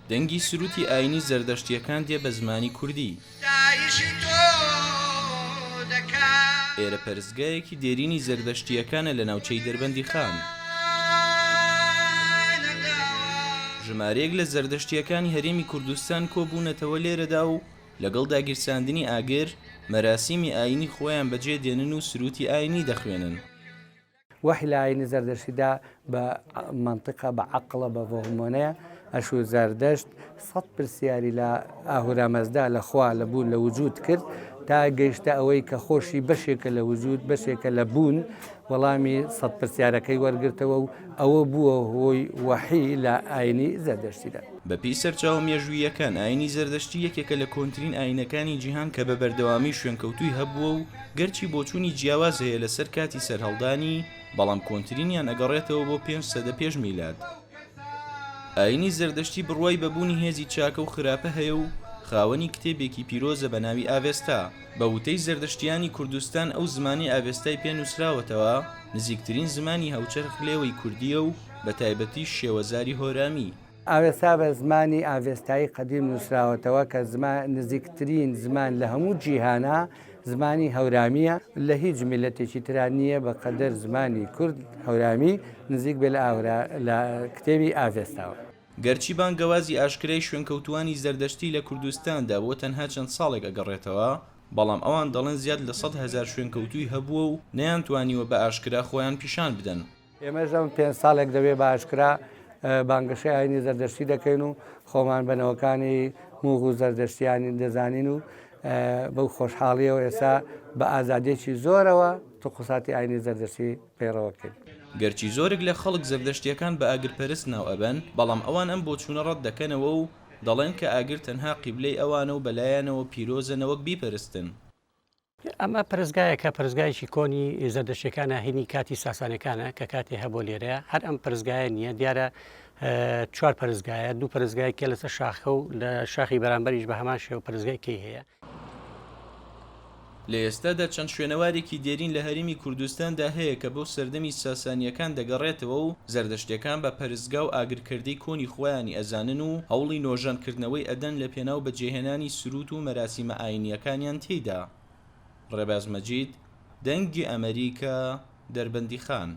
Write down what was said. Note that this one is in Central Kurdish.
دەنگی سروتی ئاینی زەردەشتیەکان دێ بە زمانی کوردی. ئێرە پەرستگایەکی دێرینی زەردەشتیەکانە لە ناوچەی دەربەندی خان. ژمارەیەک لە زەردەشتیەکانی هەرێمی کوردستان کۆبوونەتەوە لێرەدا و لەگەڵ داگیرساندنی ئاگر مەراسیمی ئاینی خۆیان بەجێ دێنن و سروتی ئاینی دەخوێنن. وحی لە ئاینی زەردەشتیدا بە منطقە بە عەقڵە بە هۆرمۆنەیە ئەشوو زەردەشت 100 پرسیاری لە ئاهورامەزدا لە خوا لە بوون لە وجود کرد تا گەیشتە ئەوەی کە خۆشی بەشێکە لە وجود بەشێکە لە بوون وەڵامی 100 پرسیارەکەی وەرگرتەوە و ئەوە بووە هۆی وحی لە ئاینی زەردەشتیدا. بەپێی سەرچاوە مێژوویەکان ئاینی زەردەشتی یەکێکە لە کۆنترین ئاینەکانی جیهان کە بە بەردەوامی شوێنکەوتووی هەبووە و گەرچی بۆچوونی جیاواز هەیە لەسەر کاتی سەرهەڵدانی بەڵام کۆنترینیان ئەگەڕێتەوە بۆ 500 پێش میلاد. ئاینی زەردەشتی بڕوای بەبوونی هێزی چاکە و خراپە هەیە و خاوەنی کتێبێکی پیرۆزە بە ناوی ئاڤێستا. بە وتەی زەردەشتیانی کوردستان ئەو زمانی ئاڤێستای پێنووسراوەتەوە نزیکترین زمانی هەوچەرخ لێوەی کوردیە و بە تایبەتی شێوەزاری هۆرامی. ئاوێستا بە زمانی ئاڤێستایی قەدیم نووسراوەتەوە کە نزیکترین زمان لە هەموو جیهانە زمانی هەورامیە لە هیچ میلەتێکی تران نییە بە قەدەر زمانی کورد هەورامی نزیک بێ لە کتێبی ئاڤێستاوە. گەرچی بانگەوازی ئاشکرای شوێنکەوتوانی زەردەشتی لە کوردستاندا بۆ تەنها چەند ساڵێک ئەگەڕێتەوە بەڵام ئەوان دەڵێن زیاد لە 100,000 شوێنکەوتووی هەبووە و نەیانتوانیوە بە ئاشکرا خۆیان پیشان بدەن. ئێمەش ئەم 5 ساڵێک دەبێ بە ئاشکرا بانگەشەی ئاینی زەردەشتی دەکەین و خۆمان بنەوەکانی موغ و زەردەشتیانی دەزانین و بەو خۆشحاڵیەوە ئێستا بە ئازادێکی زۆرەوە توقوساتی ئاینی زەردەشتی پەیڕەوەکەین. گەرچی زۆرێک لە خەڵک زەردەشتیەکان بە ئاگرپەرست ناو ئەبەن بەڵام ئەوان ئەم بۆچوونە ڕەت دەکەنەوە و دەڵێن کە ئاگر تەنها قیبلەی ئەوانە و بەلایەنەوە پیرۆزە نەوەک بیپەرستن. ئەمە پرزگایەکە پرزگایشی کۆنی زەردەشتیەکانە هینی کاتی ساسانەکانە کە کاتی هەبۆ لێرەیە هەر ئەم پرزگایە نییە دیارە 4 پرزگایە 2 پرزگایکە لەسەر شاخە و لە شاخی بەرامبەریش بە هەمان شێوە پرزگایکەی هەیە. لە ئێستادا چەند شوێنەوارێکی دێرین لە هەرێمی کوردستاندا هەیە کە بەو سەردەمی ساسانیەکان دەگەڕێتەوە و زەردەشتیەکان بە پەرستگا و ئاگرکردەی کۆنی خۆیانی ئەزانن و هەوڵی نۆژانکردنەوەی ئەدەن لە پێناو بەجێهێنانی سروت و مەراسیمە ئاینیەکانیان تێیدا. ڕێباز مەجید، دەنگی ئەمریکا، دەربەندی خان.